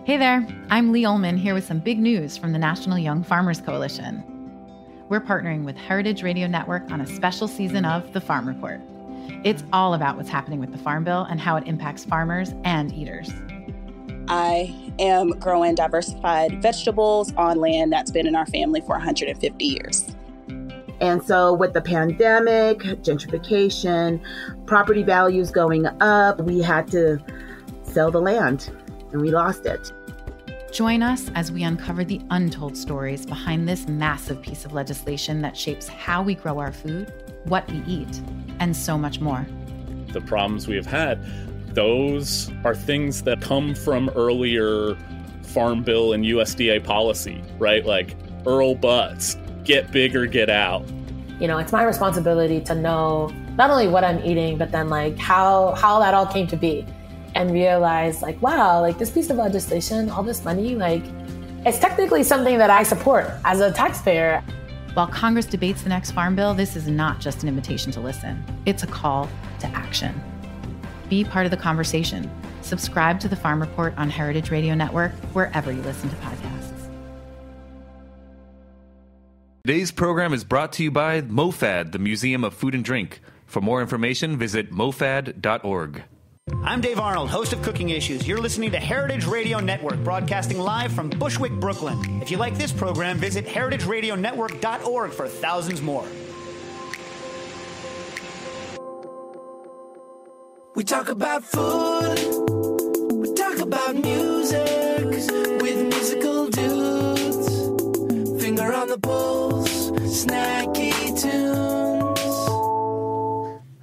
Hey there, I'm Lee Ullman here with some big news from the National Young Farmers Coalition. We're partnering with Heritage Radio Network on a special season of The Farm Report. It's all about what's happening with the Farm Bill and how it impacts farmers and eaters. I am growing diversified vegetables on land that's been in our family for 150 years. And so with the pandemic, gentrification, property values going up, we had to sell the land and we lost it. Join us as we uncover the untold stories behind this massive piece of legislation that shapes how we grow our food, what we eat, and so much more. The problems we have had, those are things that come from earlier Farm Bill and USDA policy, right? Like Earl Butts, get big or get out. You know, it's my responsibility to know not only what I'm eating, but then like how that all came to be. And realize like, wow, like this piece of legislation, all this money, like it's technically something that I support as a taxpayer. While Congress debates the next Farm Bill, this is not just an invitation to listen. It's a call to action. Be part of the conversation. Subscribe to the Farm Report on Heritage Radio Network, wherever you listen to podcasts. Today's program is brought to you by MoFad, the Museum of Food and Drink. For more information, visit mofad.org. I'm Dave Arnold, host of Cooking Issues. You're listening to Heritage Radio Network, broadcasting live from Bushwick, Brooklyn. If you like this program, visit heritageradionetwork.org for thousands more. We talk about food, we talk about music, with musical dudes. Finger on the pulse, snacky tunes.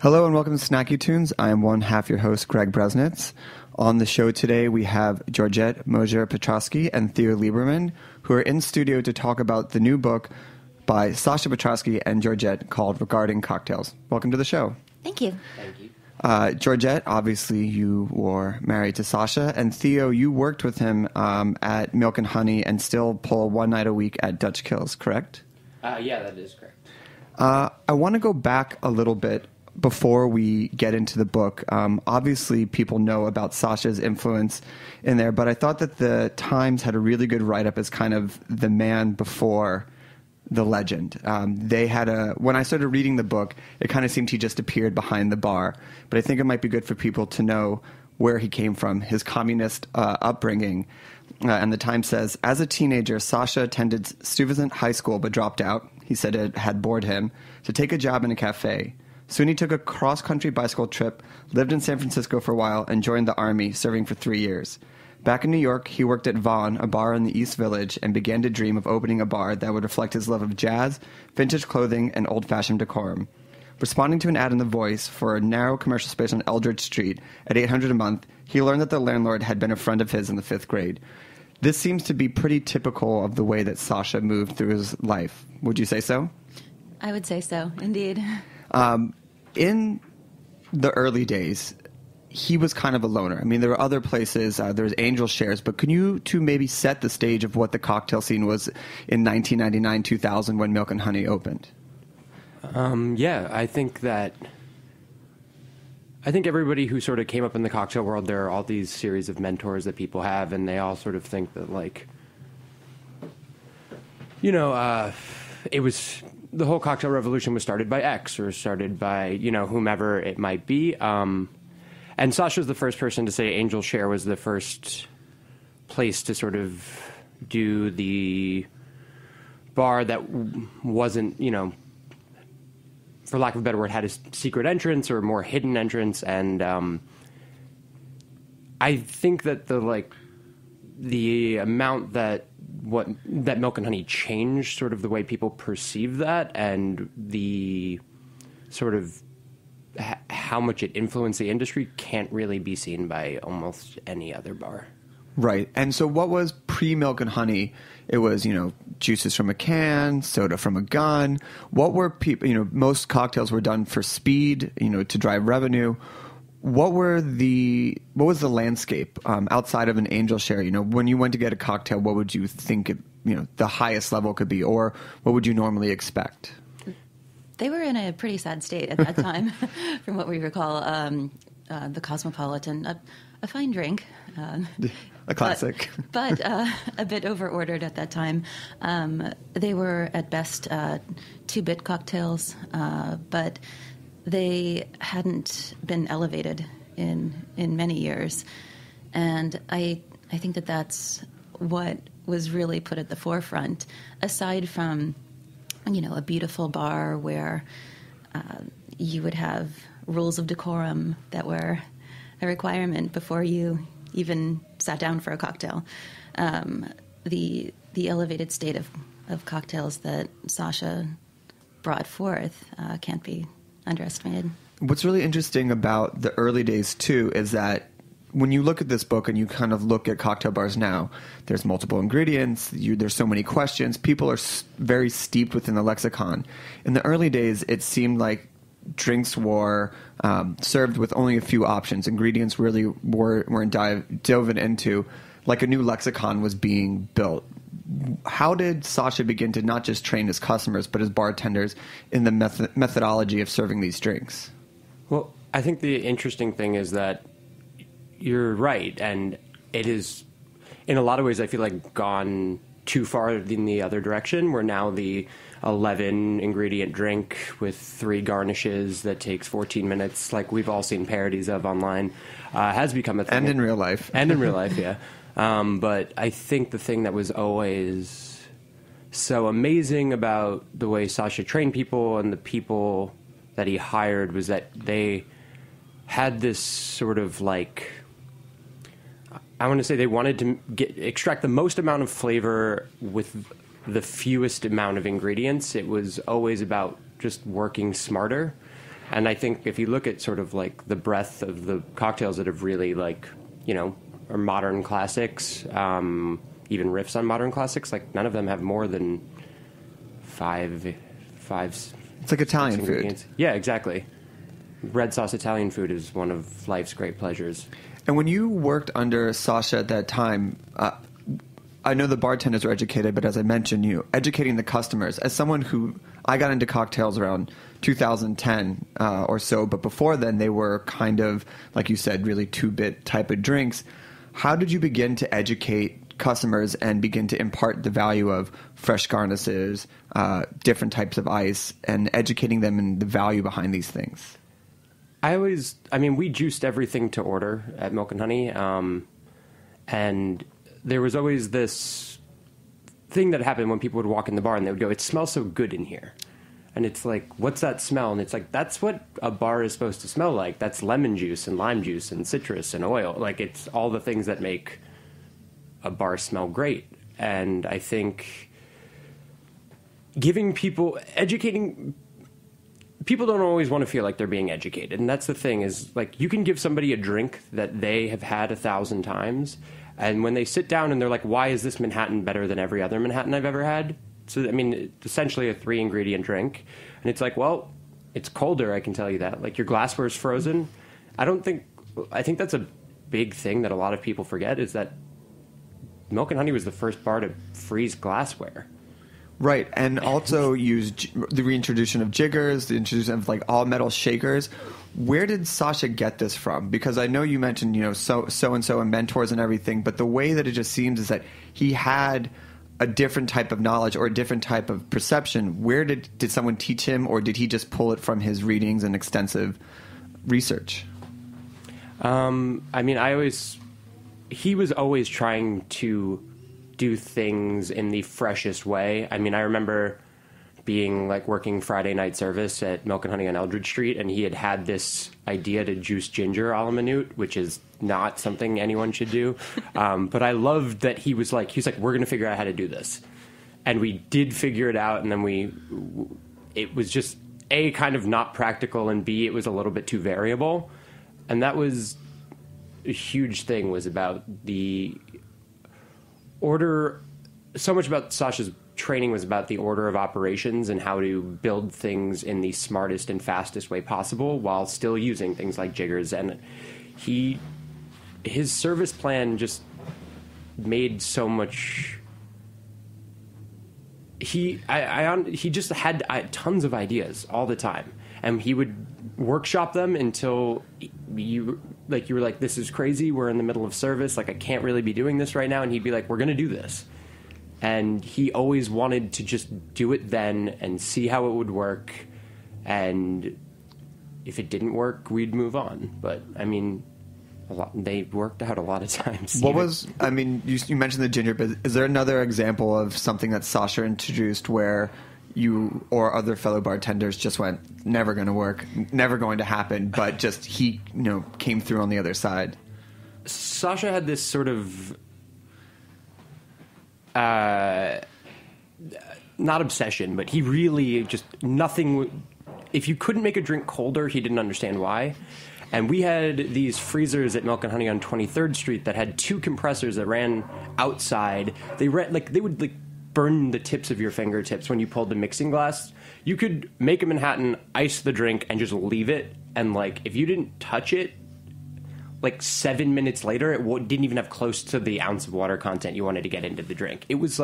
Hello and welcome to Snacky Tunes. I am one half your host, Greg Bresnitz. On the show today, we have Georgette, Moger-Petraske, and Theo Lieberman, who are in studio to talk about the new book by Sasha Petraske and Georgette called Regarding Cocktails. Welcome to the show. Thank you. Thank you. Georgette, obviously you were married to Sasha, and Theo, you worked with him at Milk and Honey and still pull one night a week at Dutch Kills, correct? Yeah, that is correct. I want to go back a little bit before we get into the book. Obviously, people know about Sasha's influence in there, but I thought that the Times had a really good write-up as kind of the man before the legend. They had when I started reading the book, it kind of seemed he just appeared behind the bar. But I think it might be good for people to know where he came from, his communist upbringing. And the Times says, as a teenager, Sasha attended Stuyvesant High School but dropped out. He said it had bored him, to take a job in a cafe. Soon he took a cross-country bicycle trip, lived in San Francisco for a while, and joined the Army, serving for 3 years. Back in New York, he worked at Vaughn, a bar in the East Village, and began to dream of opening a bar that would reflect his love of jazz, vintage clothing, and old-fashioned decorum. Responding to an ad in The Voice for a narrow commercial space on Eldridge Street at $800 a month, he learned that the landlord had been a friend of his in the 5th grade. This seems to be pretty typical of the way that Sasha moved through his life. Would you say so? I would say so, indeed. In the early days, he was kind of a loner. I mean, there were other places, there was Angel Shares, but can you two maybe set the stage of what the cocktail scene was in 1999, 2000 when Milk and Honey opened? Yeah, I think everybody who sort of came up in the cocktail world, there are all these series of mentors that people have, and they all sort of think that, like, you know, it was... the whole cocktail revolution was started by X or started by, you know, whomever it might be. And Sasha was the first person to say Angel Share was the first place to sort of do the bar that wasn't, you know, for lack of a better word, had a secret entrance or a more hidden entrance. And I think that the amount that Milk and Honey changed sort of the way people perceive that, and the sort of how much it influenced the industry can't really be seen by almost any other bar. Right. And so what was pre-Milk and Honey? It was, you know, juices from a can, soda from a gun. What were people, you know, most cocktails were done for speed, you know, to drive revenue. What was the landscape outside of an Angel Share? You know, when you went to get a cocktail, what would you think the highest level could be, or what would you normally expect? They were in a pretty sad state at that time, from what we recall. the Cosmopolitan, a fine drink. A classic. But a bit over-ordered at that time. They were, at best, 2-bit cocktails, but they hadn't been elevated in many years. And I think that that's what was really put at the forefront, aside from, a beautiful bar where you would have rules of decorum that were a requirement before you even sat down for a cocktail. The elevated state of cocktails that Sasha brought forth can't be underestimated. What's really interesting about the early days, too, is that when you look at this book and you kind of look at cocktail bars now, there's multiple ingredients, there's so many questions, people are very steeped within the lexicon. In the early days, it seemed like drinks were served with only a few options. Ingredients really weren't dove into, like a new lexicon was being built. How did Sasha begin to not just train his customers, but his bartenders in the methodology of serving these drinks? Well, I think the interesting thing is that you're right, and it is, in a lot of ways, I feel like gone too far in the other direction, where now the 11-ingredient drink with 3 garnishes that takes 14 minutes, like we've all seen parodies of online, has become a thing. And in real life. And in real life, yeah. But I think the thing that was always so amazing about the way Sasha trained people and the people that he hired was that they had this sort of like, I want to say they wanted to extract the most amount of flavor with the fewest amount of ingredients. It was always about just working smarter. And I think if you look at sort of like the breadth of the cocktails that have really like, are modern classics, even riffs on modern classics, like none of them have more than five. It's like Italian food. Yeah, exactly. Red sauce Italian food is one of life's great pleasures. And when you worked under Sasha at that time, I know the bartenders were educated, but as I mentioned, educating the customers. As someone who, I got into cocktails around 2010 or so, but before then they were kind of, like you said, really 2-bit type of drinks. How did you begin to educate customers and begin to impart the value of fresh garnishes, different types of ice, and educating them in the value behind these things? We juiced everything to order at Milk and Honey, and there was always this thing that happened when people would walk in the bar and they would go, "It smells so good in here." And it's like, what's that smell? And it's like, that's what a bar is supposed to smell like. That's lemon juice and lime juice and citrus and oil. Like, it's all the things that make a bar smell great. And I think educating people don't always want to feel like they're being educated. And that's the thing is, like, you can give somebody a drink that they have had 1,000 times. And when they sit down and they're like, why is this Manhattan better than every other Manhattan I've ever had? So, it's essentially a 3-ingredient drink. And it's like, well, it's colder, I can tell you that. Like, your glassware is frozen. I think that's a big thing that a lot of people forget, is that Milk and Honey was the first bar to freeze glassware. Right, and also used the reintroduction of jiggers, the introduction of like all metal shakers. Where did Sasha get this from? Because I know you mentioned, so and so and mentors and everything, but the way that it just seems is that he had a different type of knowledge or a different type of perception. Where did someone teach him, or did he just pull it from his readings and extensive research? He was always trying to do things in the freshest way. I remember being like working Friday night service at Milk and Honey on Eldridge Street, and he had this idea to juice ginger a la minute, which is not something anyone should do. But I loved that he was like, we're going to figure out how to do this. And we did figure it out, and then it was just A, kind of not practical, and B, it was a little bit too variable. And that was a huge thing, was about the order. So much about Sasha's training was about the order of operations and how to build things in the smartest and fastest way possible while still using things like jiggers. And his service plan just made so much. He just had tons of ideas all the time, and he would workshop them until you were like, this is crazy, we're in the middle of service, like I can't really be doing this right now, and he'd be like, we're gonna do this. And he always wanted to just do it then and see how it would work, and if it didn't work, we'd move on. But I mean, they worked out a lot of times. You mentioned the ginger, but is there another example of something that Sasha introduced where you or other fellow bartenders just went, never going to work, never going to happen, but just he, came through on the other side? Sasha had this sort of not obsession, but he really just nothing. If you couldn't make a drink colder, he didn't understand why. And we had these freezers at Milk and Honey on 23rd Street that had 2 compressors that ran outside. They would burn the tips of your fingertips when you pulled the mixing glass. You could make a Manhattan, ice the drink, and just leave it. And if you didn't touch it, 7 minutes later, it didn't even have close to the ounce of water content you wanted to get into the drink. It was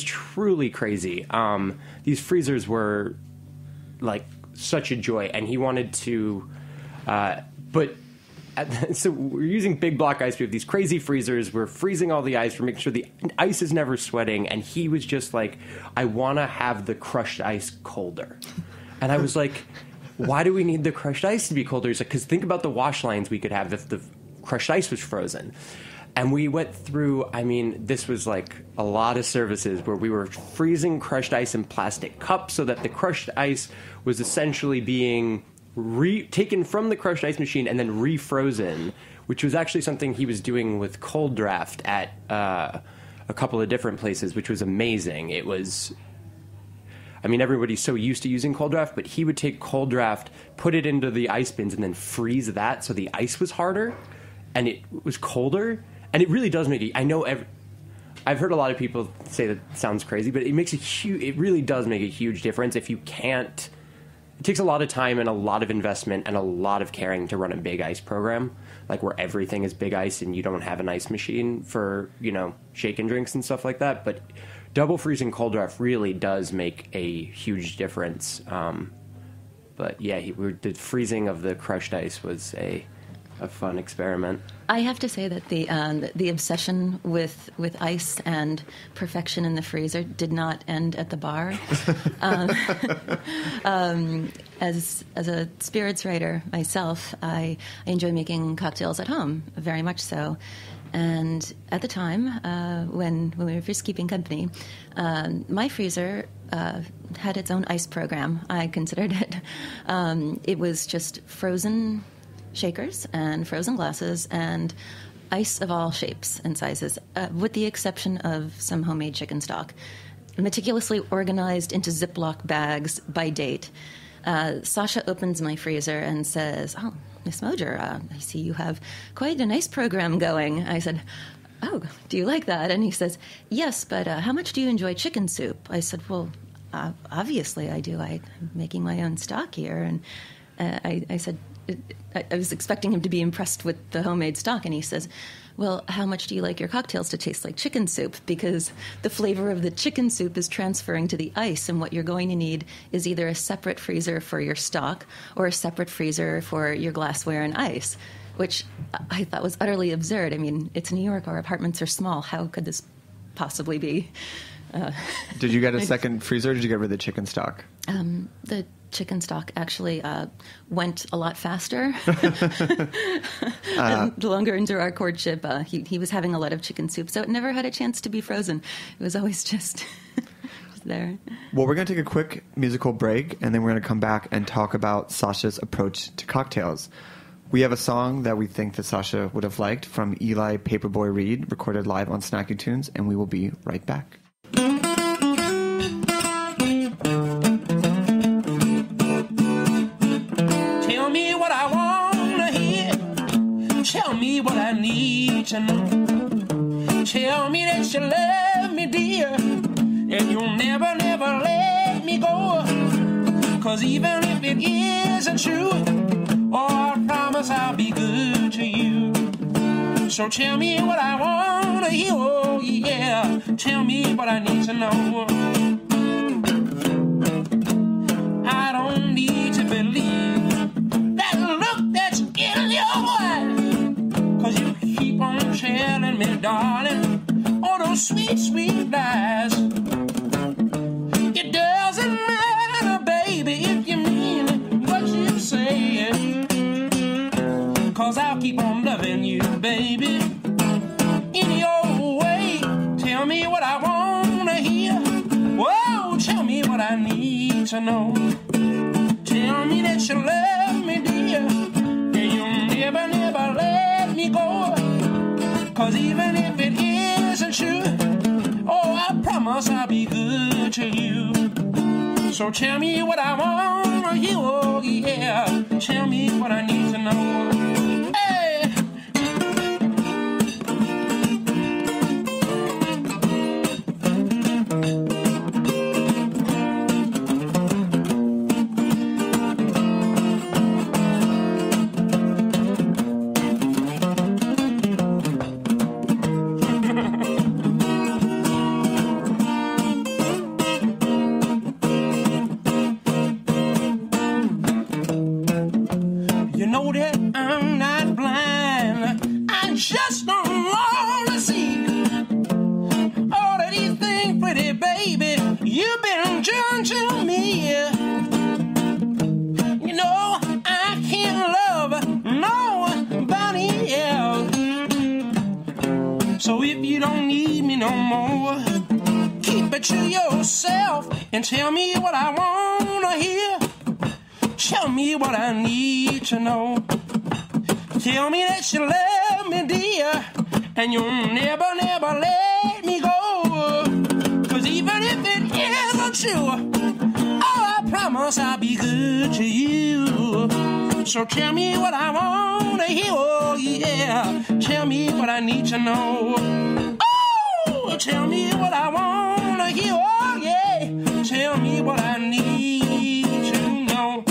truly crazy. These freezers were such a joy, and he wanted to. So we're using big block ice. We have these crazy freezers. We're freezing all the ice. We're making sure the ice is never sweating. And he was just like, I want to have the crushed ice colder. And I was like, why do we need the crushed ice to be colder? He's like, because think about the wash lines we could have if the crushed ice was frozen. And we went through, this was a lot of services where we were freezing crushed ice in plastic cups so that the crushed ice was essentially being taken from the crushed ice machine and then refrozen, which was actually something he was doing with cold draft at a couple of different places, which was amazing. It was, everybody's so used to using cold draft, but he would take cold draft, put it into the ice bins, and then freeze that so the ice was harder and it was colder. And it really does make it. I've heard a lot of people say that sounds crazy, but it really does make a huge difference if you can't. It takes a lot of time and a lot of investment and a lot of caring to run a big ice program, where everything is big ice and you don't have an ice machine for, shaken drinks and stuff like that. But double freezing cold draft really does make a huge difference. But yeah, the freezing of the crushed ice was a fun experiment. I have to say that the obsession with ice and perfection in the freezer did not end at the bar. As a spirits writer myself, I enjoy making cocktails at home, very much so. And at the time, when we were first keeping company, my freezer had its own ice program. I considered it. It was just frozen shakers and frozen glasses and ice of all shapes and sizes, with the exception of some homemade chicken stock, meticulously organized into Ziploc bags by date. Sasha opens my freezer and says, "Oh, Miss Moger, I see you have quite a nice program going." I said, "Oh, do you like that?" And he says, "Yes, but how much do you enjoy chicken soup?" I said, "Well, obviously I do. I'm making my own stock here." And I said, I was expecting him to be impressed with the homemade stock, and he says, "Well, how much do you like your cocktails to taste like chicken soup? Because the flavor of the chicken soup is transferring to the ice, and what you're going to need is either a separate freezer for your stock or a separate freezer for your glassware and ice," which I thought was utterly absurd. It's New York. Our apartments are small. How could this possibly be? Did you get a second freezer, or did you get rid of the chicken stock? The chicken stock actually went a lot faster. The longer into our courtship, he was having a lot of chicken soup, so it never had a chance to be frozen. It was always just there. Well, we're going to take a quick musical break, and then we're going to come back and talk about Sasha's approach to cocktails. We have a song that we think that Sasha would have liked from Eli Paperboy Reed, recorded live on Snacky Tunes, and we will be right back. Tell me what I want to hear. Tell me what I need to know. Tell me that you love me, dear, and you'll never, never let me go. 'Cause even if it isn't true, oh, I promise I'll be good to you. So tell me what I want to hear, oh yeah. Tell me what I need to know. I don't need to believe 'cause you keep on telling me, darling, all those sweet, sweet lies. It doesn't matter, baby, if you mean what you say, 'cause I'll keep on loving you, baby, any old way. Tell me what I wanna hear. Whoa, tell me what I need to know. Tell me that you love me, dear, and you'll never, never let me go. 'Cause even if it isn't true, oh, I promise I'll be good to you. So tell me what I wanna hear, oh yeah. Tell me what I need to know. Hey! Just don't wanna see all of these things, pretty baby, you've been doing to me. You know I can't love nobody else. So if you don't need me no more, keep it to yourself and tell me what I wanna hear. Tell me what I need to know. Tell me that you love me, dear, and you'll never, never let me go. 'Cause even if it isn't true, oh, I promise I'll be good to you. So tell me what I want to hear, oh, yeah. Tell me what I need to know. Oh, tell me what I want to hear, oh, yeah. Tell me what I need to know.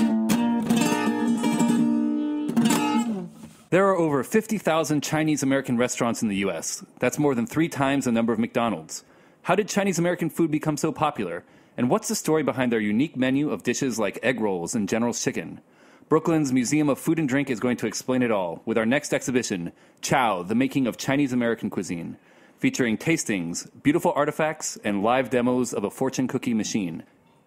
There are over 50,000 Chinese-American restaurants in the U.S. That's more than 3 times the number of McDonald's. How did Chinese-American food become so popular? And what's the story behind their unique menu of dishes like egg rolls and General's chicken? Brooklyn's Museum of Food and Drink is going to explain it all with our next exhibition, Chow, the Making of Chinese-American Cuisine, featuring tastings, beautiful artifacts, and live demos of a fortune cookie machine.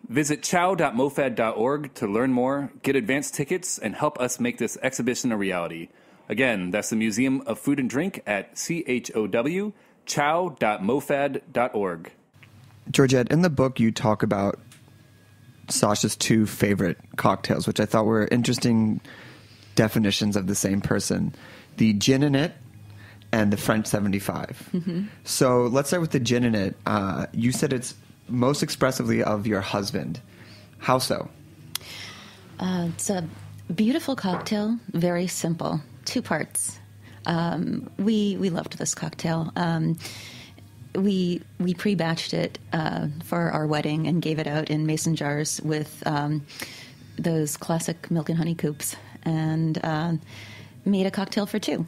Visit chow.mofad.org to learn more, get advance tickets, and help us make this exhibition a reality. Again, that's the Museum of Food and Drink at chow.mofad.org. Georgette, in the book you talk about Sasha's 2 favorite cocktails, which I thought were interesting definitions of the same person. The gin in it and the French 75. Mm-hmm. So let's start with the gin in it. You said it's most expressively of your husband. How so? It's a beautiful cocktail, very simple. 2 parts. We loved this cocktail. We pre-batched it for our wedding and gave it out in mason jars with those classic milk and honey coupes, and made a cocktail for 2.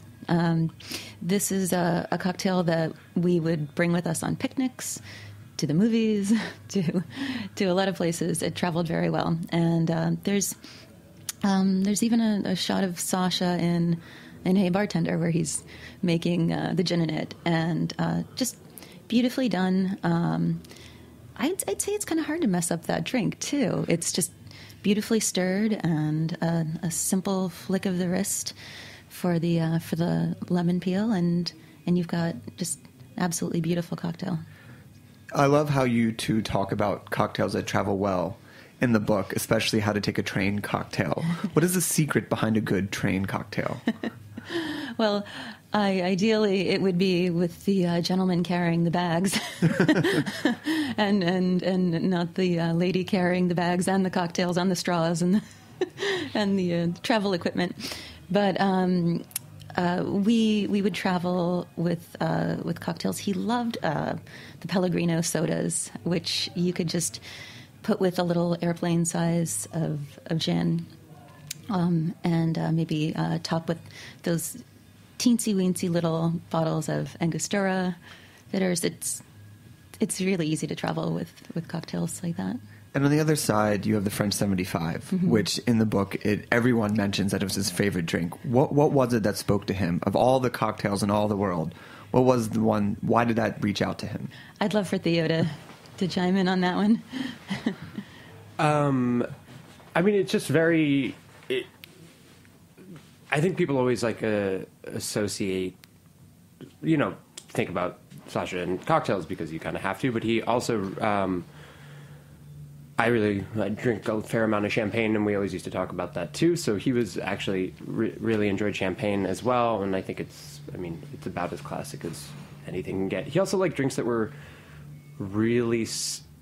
This is a cocktail that we would bring with us on picnics, to the movies, to a lot of places. It traveled very well, and there's even a shot of Sasha in Hey Bartender where he's making the gin in it, and just beautifully done. I'd say it's kind of hard to mess up that drink too. It's just beautifully stirred, and a simple flick of the wrist for the lemon peel, and you've got just absolutely beautiful cocktail. I love how you 2 talk about cocktails that travel well in the book, especially how to take a train cocktail. What is the secret behind a good train cocktail? Well, ideally it would be with the gentleman carrying the bags, and not the lady carrying the bags and the cocktails and the straws and the travel equipment. But we would travel with cocktails. He loved the Pellegrino sodas, which you could just put with a little airplane size of gin, and maybe top with those teensy-weensy little bottles of Angostura bitters. It's really easy to travel with cocktails like that. And on the other side, you have the French 75, which in the book, everyone mentions that it was his favorite drink. What was it that spoke to him? Of all the cocktails in all the world, what was the one, why did that reach out to him? I'd love for Theo to chime in on that one. I mean, it's just very... I think people always associate, think about Sasha and cocktails because you kind of have to, but he also... I drink a fair amount of champagne, and we always used to talk about that too. So he was actually really enjoyed champagne as well, and I think it's about as classic as anything can get. He also liked drinks that were really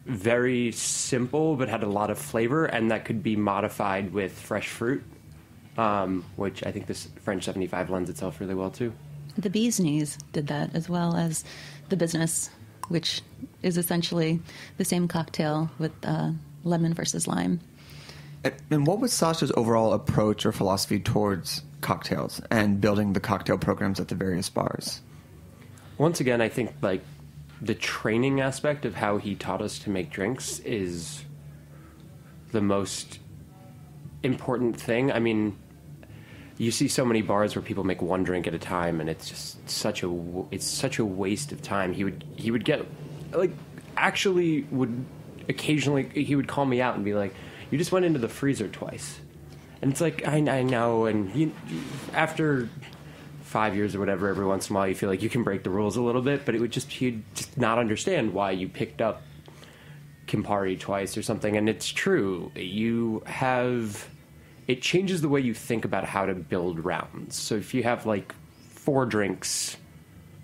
very simple, but had a lot of flavor, and that could be modified with fresh fruit, which I think this French 75 lends itself really well to. The Bee's Knees did that, as well as the Business, which is essentially the same cocktail with lemon versus lime. And what was Sasha's overall approach or philosophy towards cocktails and building the cocktail programs at the various bars? Once again, I think the training aspect of how he taught us to make drinks is the most important thing. I mean, you see so many bars where people make one drink at a time, and it's just such a waste of time. He would get occasionally he would call me out and be like, "You just went into the freezer twice," and it's like I know, and after 5 years or whatever, every once in a while you feel like you can break the rules a little bit, but he'd just not understand why you picked up Campari twice or something. And it's true, it changes the way you think about how to build rounds. So if you have 4 drinks,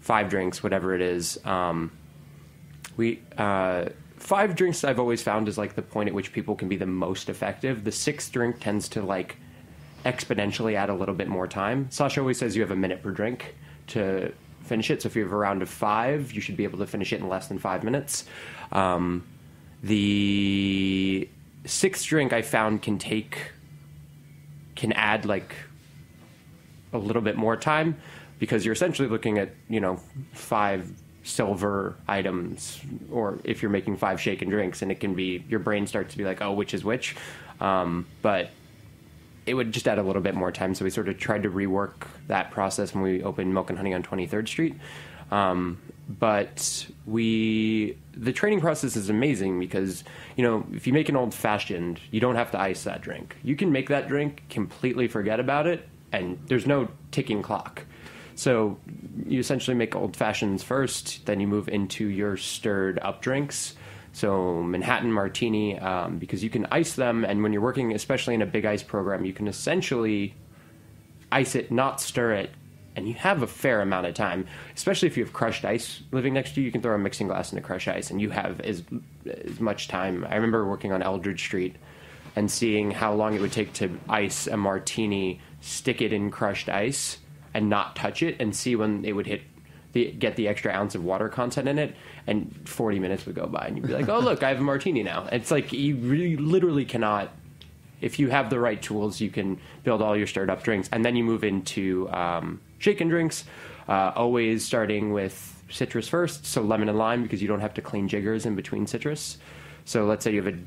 5 drinks, whatever it is, 5 drinks I've always found is the point at which people can be the most effective. The 6th drink tends to exponentially add a little bit more time. Sasha always says you have a minute per drink to finish it. So if you have a round of 5, you should be able to finish it in less than 5 minutes. The 6th drink I found can add a little bit more time, because you're essentially looking at 5 silver items, or if you're making 5 shaken drinks, and it can be, your brain starts to be like, oh, which is which, but it would just add a little bit more time. So we sort of tried to rework that process when we opened Milk and Honey on 23rd Street. But the training process is amazing because, if you make an old fashioned, you don't have to ice that drink. You can make that drink, completely forget about it, and there's no ticking clock. So you essentially make old fashions first, then you move into your stirred up drinks. So Manhattan Martini, because you can ice them, and when you're working, especially in a big ice program, you can essentially ice it, not stir it, and you have a fair amount of time, especially if you have crushed ice living next to you. You can throw a mixing glass into crushed ice, and you have as much time. I remember working on Eldridge Street and seeing how long it would take to ice a martini, stick it in crushed ice, and not touch it, and see when it would get the extra ounce of water content in it, and 40 minutes would go by, and you'd be like, oh, look, I have a martini now. It's you really literally cannot. If you have the right tools, you can build all your stirred up drinks, and then you move into shaken drinks, always starting with citrus first, so lemon and lime, because you don't have to clean jiggers in between citrus. So let's say you have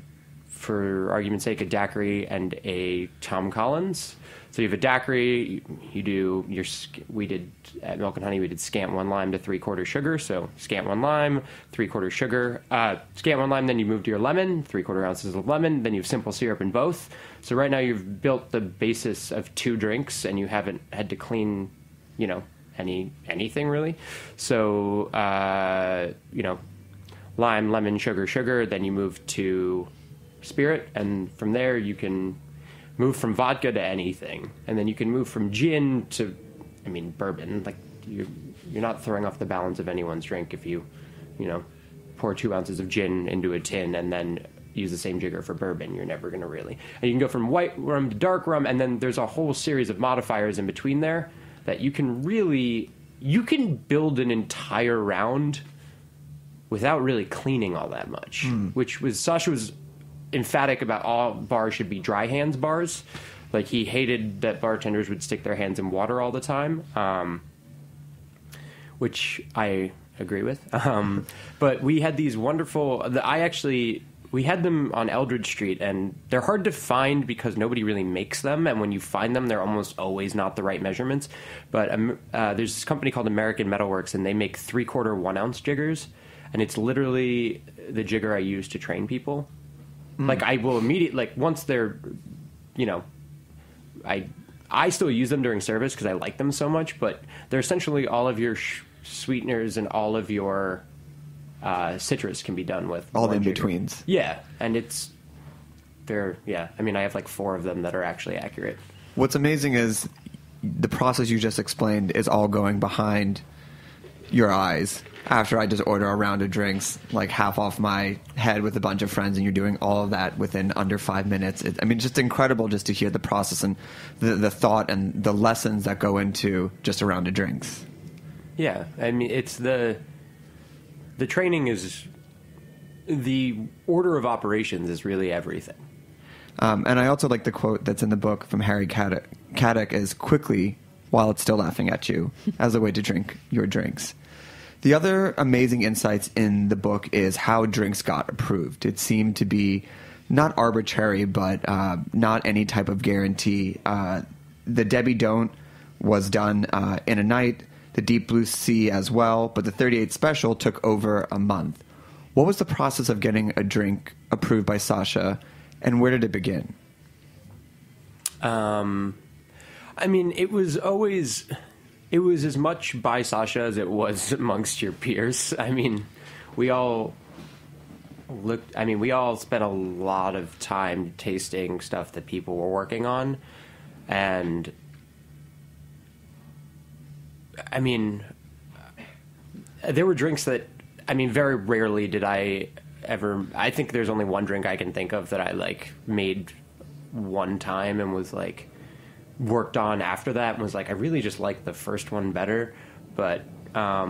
for argument's sake, a daiquiri and a Tom Collins. So you have a daiquiri, we did, at Milk and Honey, we did scant 1 lime to 3/4 sugar. So scant 1 lime, 3/4 sugar, scant 1 lime, then you move to your lemon, 3/4 ounces of lemon, then you have simple syrup in both. So right now you've built the basis of 2 drinks, and you haven't had to clean, anything really. So, lime, lemon, sugar, then you move to spirit, and from there you can move from vodka to anything, and then you can move from gin to, bourbon. You're not throwing off the balance of anyone's drink if you, pour 2 ounces of gin into a tin and then use the same jigger for bourbon. You're never going to really. And you can go from white rum to dark rum, and then there's a whole series of modifiers in between there that you can build an entire round without really cleaning all that much, which was, Sasha was emphatic about all bars should be dry hands bars. He hated that bartenders would stick their hands in water all the time, which I agree with. But we had these wonderful, we had them on Eldridge Street, and they're hard to find because nobody really makes them, and when you find them, they're almost always not the right measurements. But there's this company called American Metalworks, and they make 3/4 1-ounce jiggers, and it's literally the jigger I use to train people. Like, I will immediately, like, once they're, you know, I still use them during service because I like them so much, but they're essentially all of your sweeteners and all of your citrus can be done with all the in-betweens. Yeah, and I mean, I have like 4 of them that are actually accurate. What's amazing is the process you just explained is all going behind your eyes. After I just order a round of drinks, like half off my head with a bunch of friends, and you're doing all of that within under 5 minutes. I mean, just incredible just to hear the process and the thought and the lessons that go into just a round of drinks. Yeah, I mean, it's the training is the order of operations is really everything. And I also like the quote that's in the book from Harry Caddick is quickly while it's still laughing at you as a way to drink your drinks. The other amazing insights in the book is how drinks got approved. It seemed to be not arbitrary, but not any type of guarantee. The Debbie Don't was done in a night, the Deep Blue Sea as well, but the 38 Special took over a month. What was the process of getting a drink approved by Sasha, and where did it begin? I mean, it was as much by Sasha as it was amongst your peers. I mean, we all spent a lot of time tasting stuff that people were working on. And I mean, there were drinks that, I mean, very rarely did I think there's only one drink I can think of that I like made one time and was like, worked on after that and was like, I really just like the first one better. But I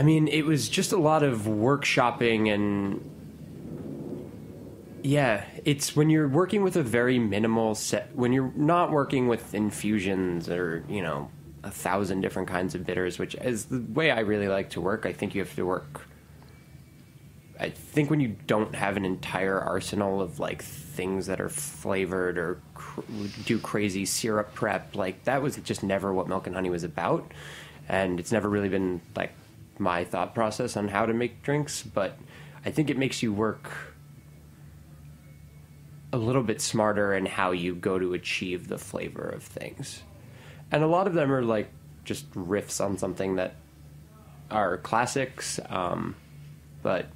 mean, it was just a lot of workshopping, and yeah, it's when you're working with a very minimal set, when you're not working with infusions or, you know, 1,000 different kinds of bitters, which is the way I really like to work. I think you have to work, I think when you don't have an entire arsenal of like things that are flavored or do crazy syrup prep, like that was just never what Milk and Honey was about, and it's never really been like my thought process on how to make drinks. But I think it makes you work a little bit smarter in how you go to achieve the flavor of things, and a lot of them are like just riffs on something that are classics, but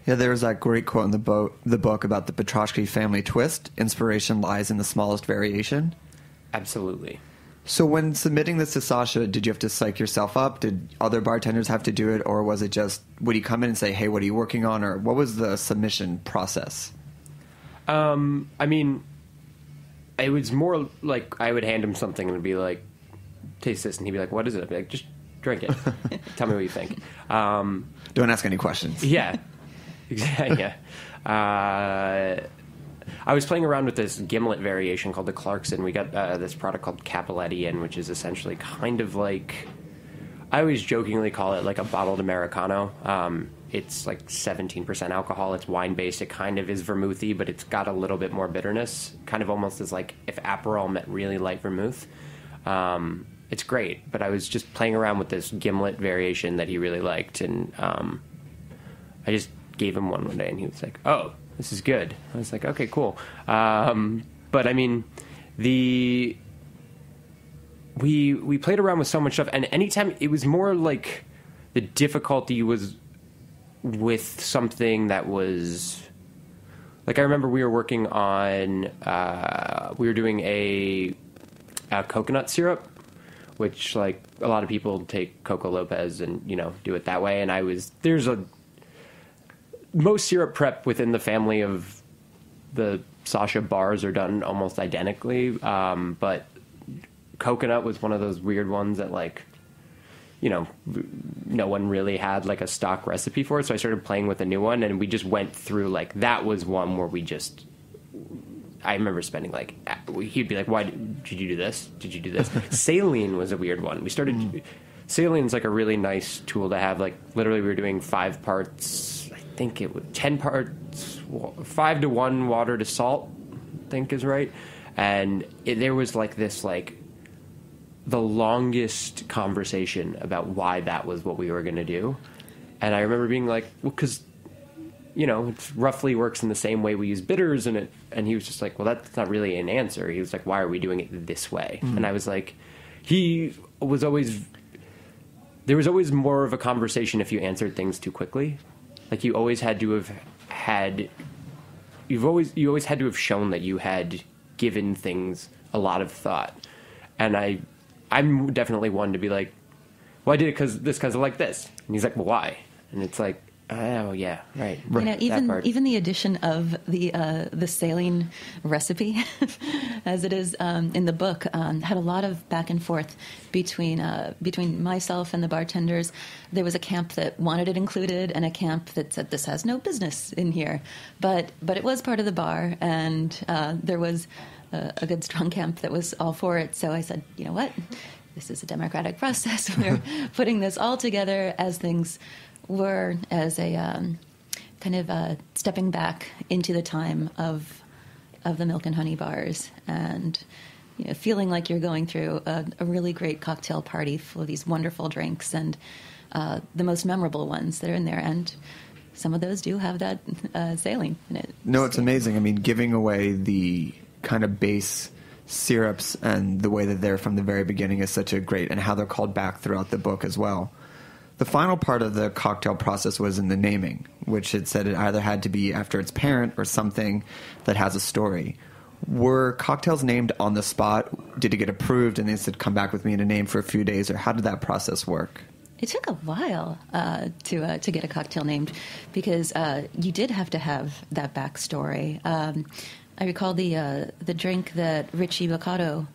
yeah, there was that great quote in the book about the Petraske family twist. Inspiration lies in the smallest variation. Absolutely. So when submitting this to Sasha, did you have to psych yourself up? Did other bartenders have to do it? Or was it just, would he come in and say, hey, what are you working on? Or what was the submission process? I mean, it was more like I would hand him something and be like, taste this. And he'd be like, what is it? I'd be like, just drink it. Tell me what you think. Don't ask any questions. Yeah. Exactly. Yeah. I was playing around with this gimlet variation called the Clarkson. We got this product called Cappelletti in, which is essentially kind of like, I always jokingly call it like a bottled Americano. It's like 17% alcohol. It's wine-based. It kind of is vermouthy, but it's got a little bit more bitterness, kind of almost as like if Aperol met really light vermouth. It's great, but I was just playing around with this gimlet variation that he really liked, and I just gave him one day, and he was like, oh, this is good. I was like, okay, cool. But I mean, we played around with so much stuff, and anytime it was more like the difficulty was with something that was like, I remember we were working on we were doing a coconut syrup, which like a lot of people take Coco Lopez and, you know, do it that way, and most syrup prep within the family of the Sasha bars are done almost identically, but coconut was one of those weird ones that, like, you know, no one really had like a stock recipe for it, so I started playing with a new one, and we just went through, like, that was one where I remember spending, like, he'd be like, why did you do this? Did you do this? Saline was a weird one. We started, Saline's like a really nice tool to have. Like, literally we were doing 5 parts, I think it was 10 parts, 5 to 1 water to salt, I think is right. And there was like this, like, the longest conversation about why that was what we were going to do. And I remember being like, well, because, you know, it roughly works in the same way we use bitters. And he was just like, well, that's not really an answer. He was like, why are we doing it this way? Mm-hmm. And I was like, there was always more of a conversation if you answered things too quickly. Like, you always had to have you always had to have shown that you had given things a lot of thought. And I'm definitely one to be like, well, I did it because of like this. And he's like, well, why? And it's like, oh yeah, right. You know, even the addition of the saline recipe, as it is in the book, had a lot of back and forth between myself and the bartenders. There was a camp that wanted it included, and a camp that said this has no business in here. But it was part of the bar, and there was a good strong camp that was all for it. So I said, you know what, this is a democratic process. We're putting this all together as things were, as a kind of stepping back into the time of the milk and honey bars, and you know, feeling like you're going through a really great cocktail party full of these wonderful drinks, and the most memorable ones that are in there. And some of those do have that saline in it. No, it's amazing. I mean, giving away the kind of base syrups and the way that they're from the very beginning is such a great, and how they're called back throughout the book as well. The final part of the cocktail process was in the naming, which it said it either had to be after its parent or something that has a story. Were cocktails named on the spot? Did it get approved and they said, come back with me in a name for a few days? Or how did that process work? It took a while to get a cocktail named, because you did have to have that backstory. I recall the drink that Richie Boccato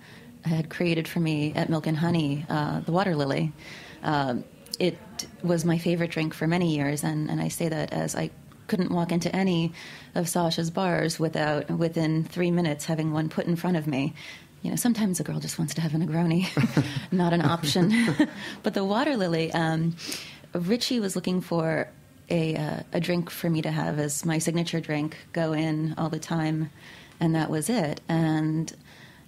had created for me at Milk and Honey, the Water Lily. It was my favorite drink for many years, and I say that as I couldn't walk into any of Sasha's bars without, within 3 minutes, having one put in front of me. You know, sometimes a girl just wants to have a Negroni, not an option. But the Water Lily, Richie was looking for a drink for me to have as my signature drink, go in all the time, and that was it. And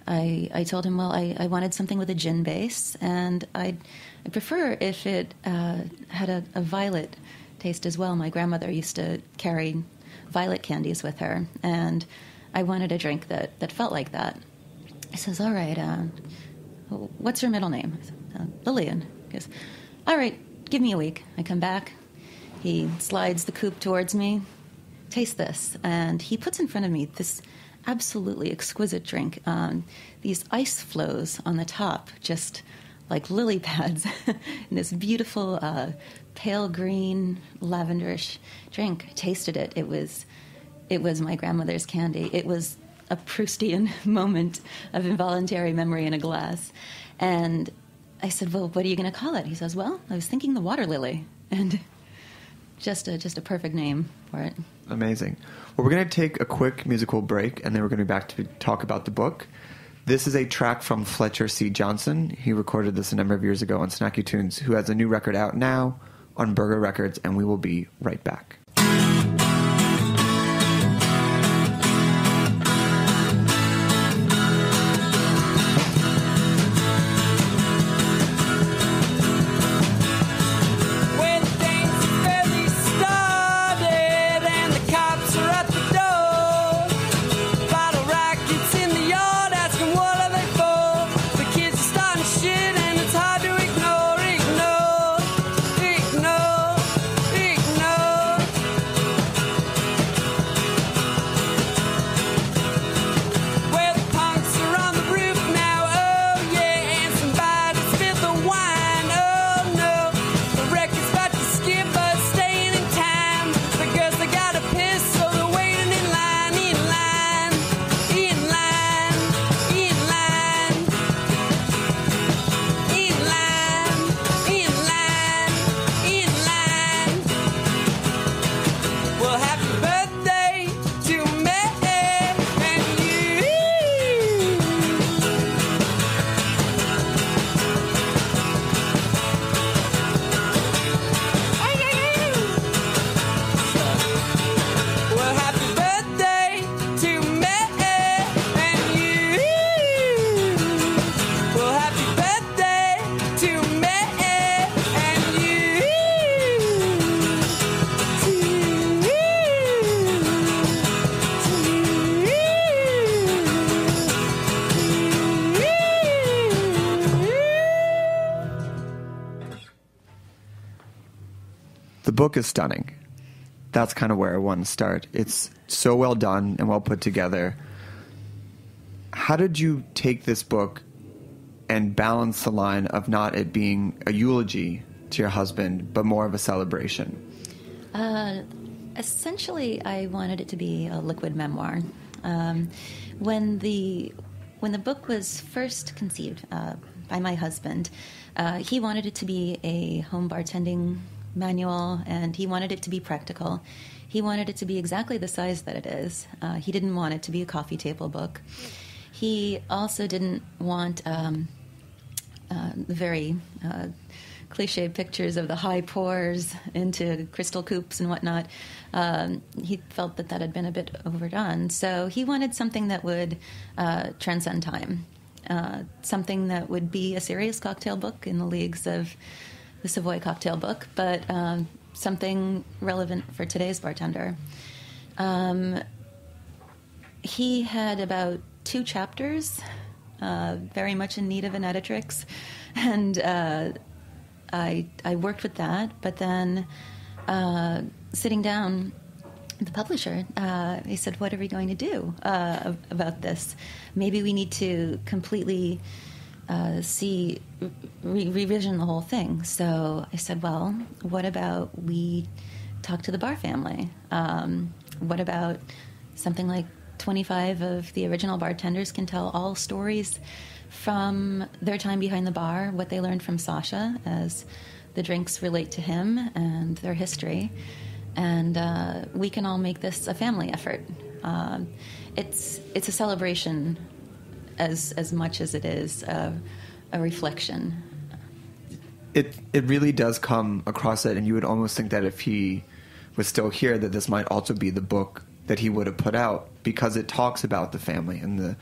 I told him, well, I wanted something with a gin base, and I prefer if it had a violet taste as well. My grandmother used to carry violet candies with her, and I wanted a drink that felt like that. He says, all right, what's your middle name? I said, Lillian. He goes, all right, give me a week. I come back. He slides the coupe towards me. Taste this. And he puts in front of me this absolutely exquisite drink. These ice flows on the top, just like lily pads, in this beautiful pale green lavenderish drink. I tasted it. It was my grandmother's candy. It was a Proustian moment of involuntary memory in a glass. And I said, well, what are you going to call it? He says, well, I was thinking the Water Lily. And just a perfect name for it. Amazing. Well, we're going to take a quick musical break, and then we're going to be back to talk about the book. This is a track from Fletcher C. Johnson. He recorded this a number of years ago on Snacky Tunes, who has a new record out now on Burger Records, and we will be right back. The book is stunning. That's kind of where I want to start. It's so well done and well put together. How did you take this book and balance the line of not it being a eulogy to your husband, but more of a celebration? Essentially, I wanted it to be a liquid memoir. When the book was first conceived by my husband, he wanted it to be a home bartending manual, and he wanted it to be practical. He wanted it to be exactly the size that it is. He didn't want it to be a coffee table book. He also didn't want very cliche pictures of the high pours into crystal coupes and whatnot. He felt that had been a bit overdone. So he wanted something that would transcend time, something that would be a serious cocktail book in the leagues of the Savoy cocktail book, but something relevant for today's bartender. He had about 2 chapters, very much in need of an editrix, and I worked with that. But then sitting down, the publisher, he said, "What are we going to do about this? Maybe we need to completely revision the whole thing." So I said, "Well, what about we talk to the bar family? What about something like 25 of the original bartenders can tell all stories from their time behind the bar, what they learned from Sasha as the drinks relate to him and their history, and we can all make this a family effort." It's a celebration as much as it is a reflection. It really does come across it, and you would almost think that if he was still here, that this might also be the book that he would have put out, because it talks about the family and the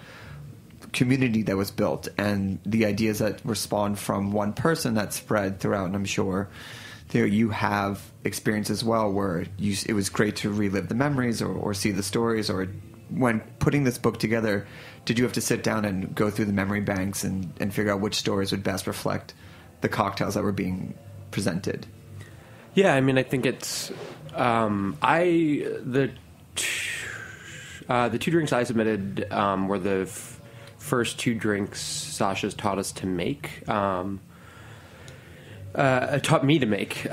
community that was built and the ideas that were spawned from one person that spread throughout. And I'm sure there you have experience as well where it was great to relive the memories or see the stories. Or when putting this book together, did you have to sit down and go through the memory banks and figure out which stories would best reflect the cocktails that were being presented? Yeah, I mean, I think it's the 2 drinks I submitted were the first 2 drinks Sasha's taught us to make. Taught me to make.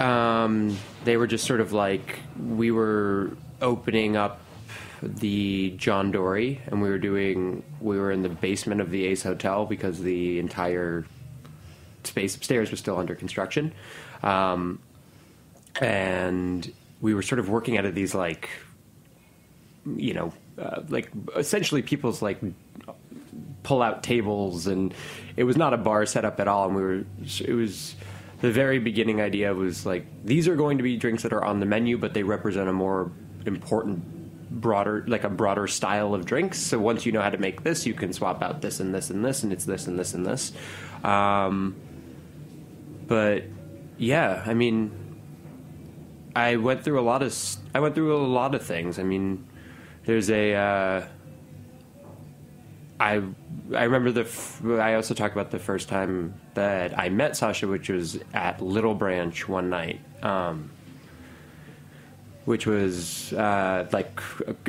They were just sort of like, we were opening up the John Dory, and we were in the basement of the Ace Hotel because the entire space upstairs was still under construction. And we were sort of working out of these, like, like essentially people's like pull-out tables, and it was not a bar setup at all. And it was the very beginning idea was like, these are going to be drinks that are on the menu, but they represent a more important, broader style of drinks. So once you know how to make this, you can swap out this and this and this, and it's this and this and this. But yeah, I mean, I went through a lot of things. I mean, there's I remember I also talked about the first time that I met Sasha, which was at Little Branch one night, which was like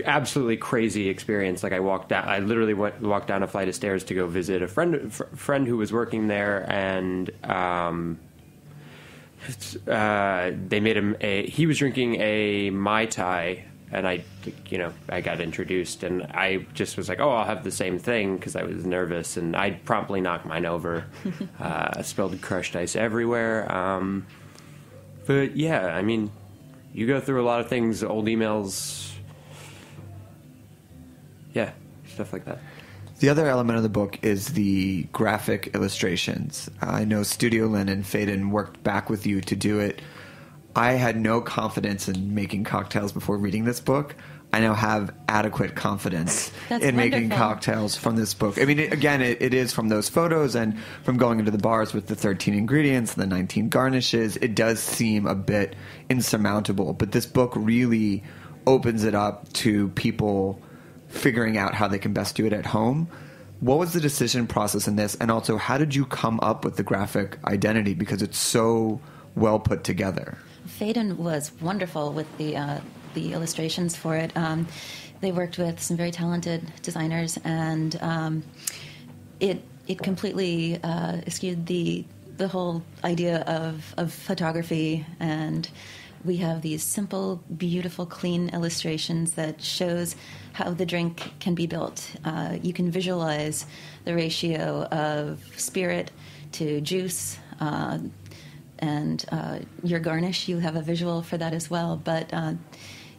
absolutely crazy experience. Like I literally walked down a flight of stairs to go visit a friend who was working there, and they made him he was drinking a Mai Tai. And I got introduced, and I just was like, "Oh, I'll have the same thing," because I was nervous, and I promptly knocked mine over, spilled crushed ice everywhere. But yeah, I mean, you go through a lot of things, old emails, yeah, stuff like that. The other element of the book is the graphic illustrations. I know Studio Lynn and Faden worked back with you to do it. I had no confidence in making cocktails before reading this book. I now have adequate confidence in making cocktails from this book. I mean, it is from those photos and from going into the bars with the 13 ingredients and the 19 garnishes. It does seem a bit insurmountable, but this book really opens it up to people figuring out how they can best do it at home. What was the decision process in this? And also, how did you come up with the graphic identity? Because it's so well put together. Phaedon was wonderful with the illustrations for it. They worked with some very talented designers, and it completely skewed the whole idea of photography. And we have these simple, beautiful, clean illustrations that shows how the drink can be built. You can visualize the ratio of spirit to juice, and your garnish. You have a visual for that as well. But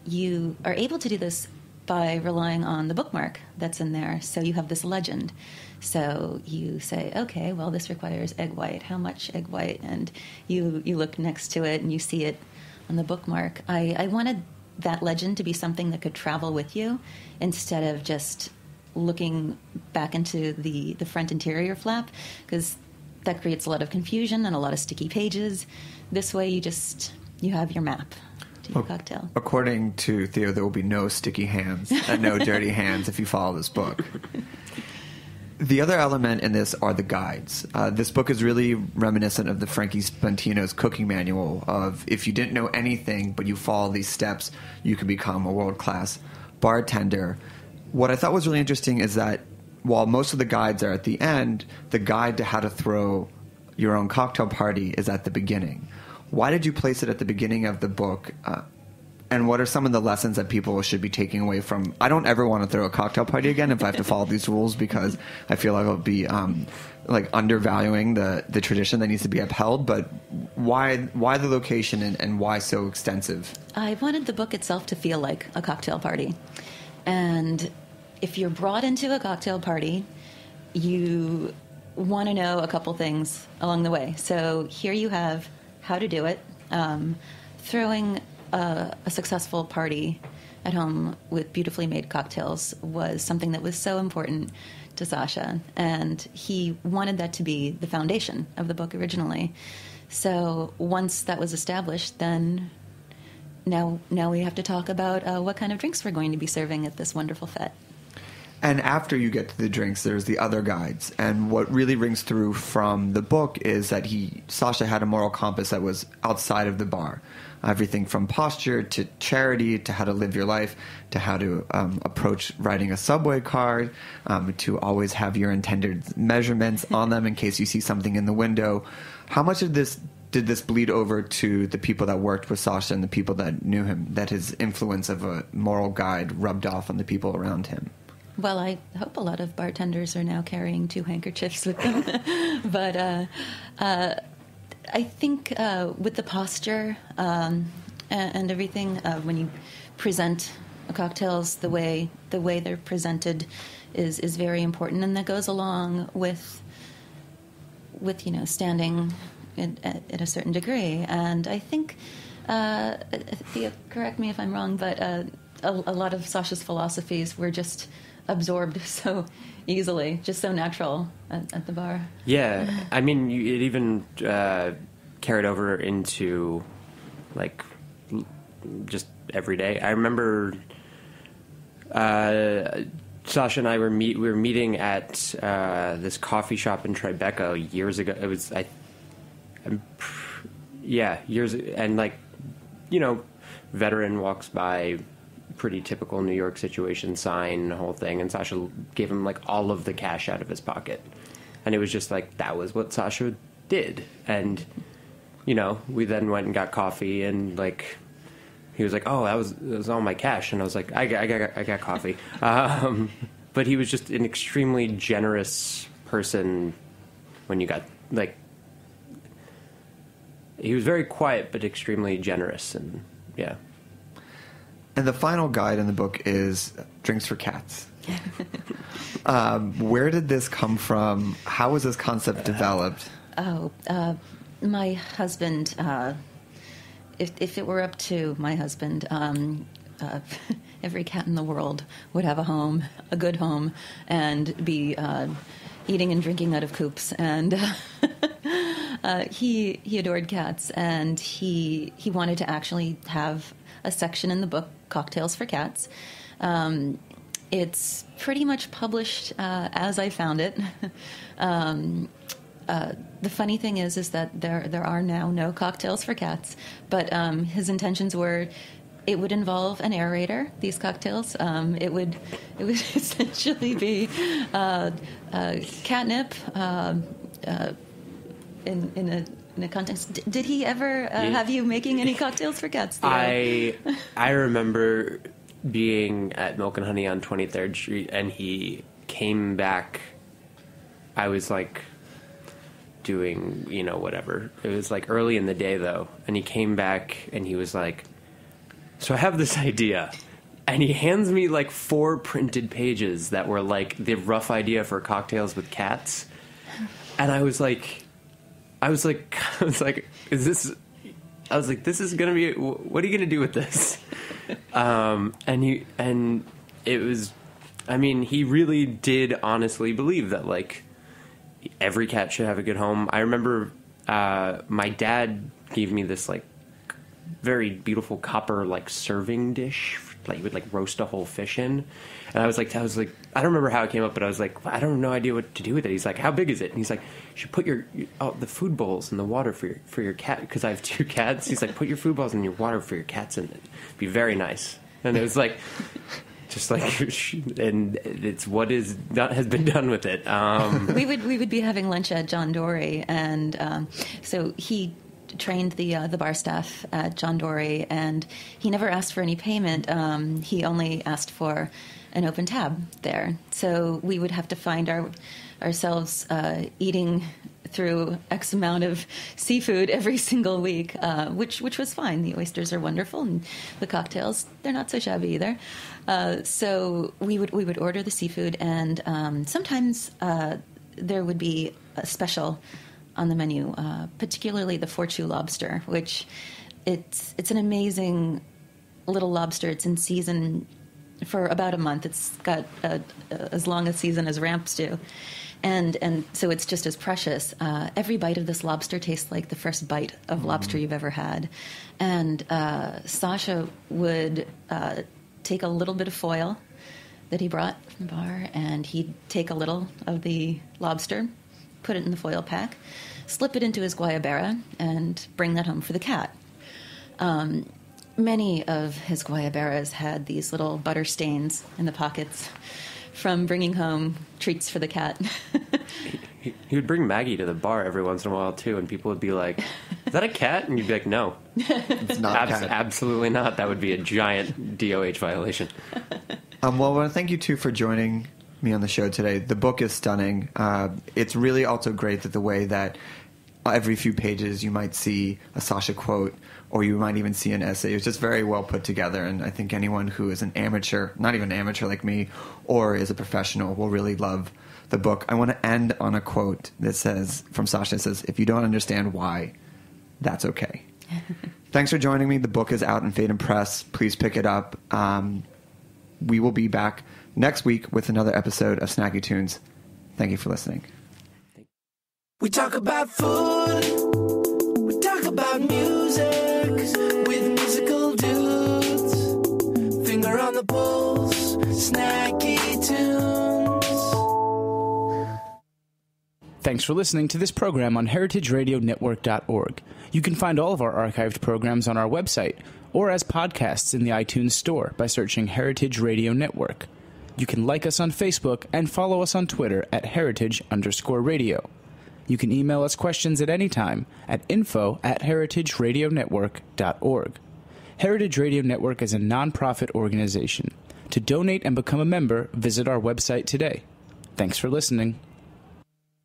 you are able to do this by relying on the bookmark that's in there. So you have this legend. So you say, okay, well, this requires egg white. How much egg white? And you look next to it and you see it on the bookmark. I wanted that legend to be something that could travel with you instead of just looking back into the front interior flap, because that creates a lot of confusion and a lot of sticky pages. This way you have your map to your cocktail. According to Theo, there will be no sticky hands and no dirty hands if you follow this book. The other element in this are the guides. This book is really reminiscent of the Frankie Spantino's cooking manual of if you didn't know anything but you follow these steps, you can become a world-class bartender. What I thought was really interesting is that while most of the guides are at the end, the guide to how to throw your own cocktail party is at the beginning. Why did you place it at the beginning of the book? And what are some of the lessons that people should be taking away from? I don't ever want to throw a cocktail party again if I have to follow these rules, because I feel like I'll be undervaluing the tradition that needs to be upheld. But why the location and why so extensive? I wanted the book itself to feel like a cocktail party. And if you're brought into a cocktail party, you want to know a couple things along the way. So here you have how to do it. Throwing a successful party at home with beautifully made cocktails was something that was so important to Sasha, and he wanted that to be the foundation of the book originally. So once that was established, then now we have to talk about what kind of drinks we're going to be serving at this wonderful fete. And after you get to the drinks, there's the other guides. And what really rings through from the book is that Sasha had a moral compass that was outside of the bar. Everything from posture to charity to how to live your life to how to approach writing a subway card, to always have your intended measurements on them in case you see something in the window. How much of this did this bleed over to the people that worked with Sasha and the people that knew him, that his influence of a moral guide rubbed off on the people around him? Well, I hope a lot of bartenders are now carrying 2 handkerchiefs with them. But I think with the posture and everything, when you present cocktails, the way they're presented is very important, and that goes along with standing at a certain degree. And I think, Theo, correct me if I'm wrong, but a lot of Sasha's philosophies were just absorbed so easily, just so natural at the bar. Yeah, I mean, it even carried over into, like, just every day. I remember Sasha and I were meeting at this coffee shop in Tribeca years ago. It was, years, and, like, veteran walks by, pretty typical New York situation, sign, the whole thing, and Sasha gave him, like, all of the cash out of his pocket. And it was just like, that was what Sasha did. And, we then went and got coffee, and, like, he was like, oh, that was all my cash. And I was like, I got coffee. But he was just an extremely generous person when you got, like, he was very quiet but extremely generous, and, yeah. And the final guide in the book is Drinks for Cats. Where did this come from? How was this concept developed? My husband, if it were up to my husband, every cat in the world would have a home, a good home, and be eating and drinking out of coops. And he adored cats, and he wanted to actually have a section in the book, Cocktails for Cats. It's pretty much published as I found it. the funny thing is that there are now no cocktails for cats, but his intentions were it would involve an aerator. These cocktails, it would essentially be catnip in a context. Did he ever have you making any cocktails for cats? Theo? I remember being at Milk and Honey on 23rd Street, and he came back. I was like doing, whatever. It was like early in the day though, and he came back and he was like, so I have this idea, and he hands me like 4 printed pages that were like the rough idea for cocktails with cats, and I was like, this is gonna be. What are you gonna do with this? And it was. I mean, he really did honestly believe that like every cat should have a good home. I remember my dad gave me this like very beautiful copper like serving dish, like you would like roast a whole fish in, and I was like I don't remember how it came up, but I was like, I don't have no idea what to do with it. He's like, how big is it? And he's like, you should put the food bowls in the water for your cat, because I have 2 cats. He's like, put your food bowls in your water for your cats, and it'd be very nice. And it was like just like, and it's what has been done with it. We would be having lunch at John Dory, and so he trained the bar staff at John Dory, and he never asked for any payment. He only asked for an open tab there. So we would have to find ourselves eating through X amount of seafood every single week, which was fine. The oysters are wonderful, and the cocktails, they're not so shabby either. So we would order the seafood, and sometimes there would be a special on the menu, particularly the Fortune lobster, which it's an amazing little lobster. It's in season for about a month. It's got as long a season as ramps do. And so it's just as precious. Every bite of this lobster tastes like the first bite of lobster you've ever had. And Sasha would take a little bit of foil that he brought from the bar, and he'd take a little of the lobster, put it in the foil pack, slip it into his guayabera, and bring that home for the cat. Many of his guayaberas had these little butter stains in the pockets from bringing home treats for the cat. He would bring Maggie to the bar every once in a while, too, and people would be like, is that a cat? And you'd be like, no. It's not a cat. Absolutely not. That would be a giant DOH violation. Well, I want to thank you, too, for joining me on the show today. The book is stunning. It's really also great that the way that every few pages you might see a Sasha quote, or you might even see an essay. It's just very well put together, and I think anyone who is an amateur, not even an amateur like me, or is a professional will really love the book. I want to end on a quote that says, from Sasha, it says, if you don't understand why, that's okay. Thanks for joining me. The book is out in Fade and Press. Please pick it up. We will be back next week with another episode of Snacky Tunes. Thank you for listening. We talk about food, we talk about music, with musical dudes, finger on the pulse, Snacky Tunes. Thanks for listening to this program on heritageradionetwork.org. You can find all of our archived programs on our website, or as podcasts in the iTunes Store by searching Heritage Radio Network. You can like us on Facebook and follow us on Twitter at @heritage_radio. You can email us questions at any time at info@heritageradionetwork.org. Heritage Radio Network is a nonprofit organization. To donate and become a member, visit our website today. Thanks for listening.